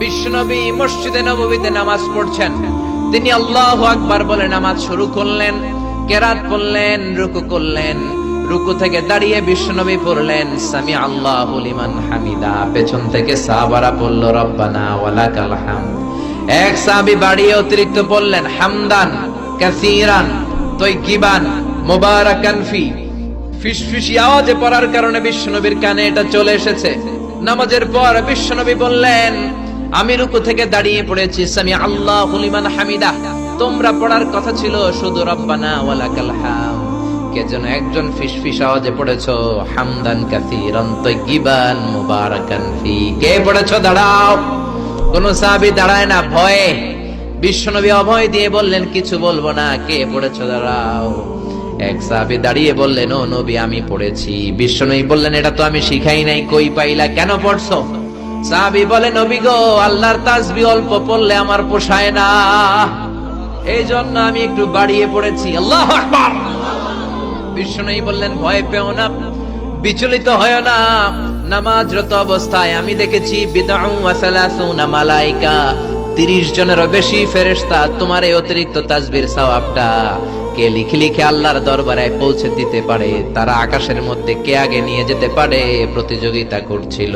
বিশ্বনবী মসজিদে নববীতে নামাজ পড়ছেন। তিনি আল্লাহু আকবার বলে নামাজ শুরু করলেন, কেরাত পড়লেন, রুকু করলেন। রুকু থেকে দাঁড়িয়ে বিশ্বনবী পড়লেন সামি আল্লাহু লিমান হামিদা। পেছন থেকে সাহাবারা পড়ল রব্বানা ওয়ালাকাল হামদ। এক সাহাবী বাড়িয়ে অতিরিক্ত পড়লেন হামদান কাসীরান তাইয়িবান মুবারাকান ফি। ফিসফিসি আওয়াজে পড়ার কারণে বিশ্বনবীর কানে এটা চলে এসেছে। নামাজের পর বিশ্বনবী বললেন, আমি রুকু থেকে দাঁড়িয়ে পড়েছি সামি আল্লাহু লিমান হামিদা। তোমরা পড়ার কথা ছিল শুধু রব্বানা ওয়ালাকাল হামদ। কে যেন একজন ফিসফিস আওয়াজে পড়েছো হামদান কাসীরান তাইয়িবান মুবারাকান ফি। কে পড়েছো? দাঁড়াও। কোন সাহাবী দাঁড়ায় না ভয়ে। বিশ্বনবী অভয় দিয়ে বললেন, কিছু বলবো না। কে পড়েছো? দাঁড়াও। এক সাহাবী দাঁড়িয়ে বললেন, ও নবী আমি পড়েছি। বিশ্বনবী বললেন, এটা তো আমি শিখাই নাই, কই পাইলা, কেন পড়ছো? সাহাবী বলে, নবী গো, আল্লাহর তাসবিহ অল্প পড়লে আমার পোষায় না, এই জন্য আমি একটু বাড়িয়ে পড়েছি। আল্লাহু আকবার। বিশ্বনবী বললেন, ভয় পেও না, বিচলিত হয় না। নামাজরত অবস্থায় আমি দেখেছি বিদউ ওয়া সালাসুনা মালায়েকা, 30 জনেরও বেশি ফেরেশতা তোমার এই অতিরিক্ত তাসবিহর সওয়াবটা কে লিখে লিখে আল্লাহর দরবারে পৌঁছে দিতে পারে। তারা আকাশের মধ্যে কে আগে নিয়ে যেতে পারে প্রতিযোগিতা করছিল।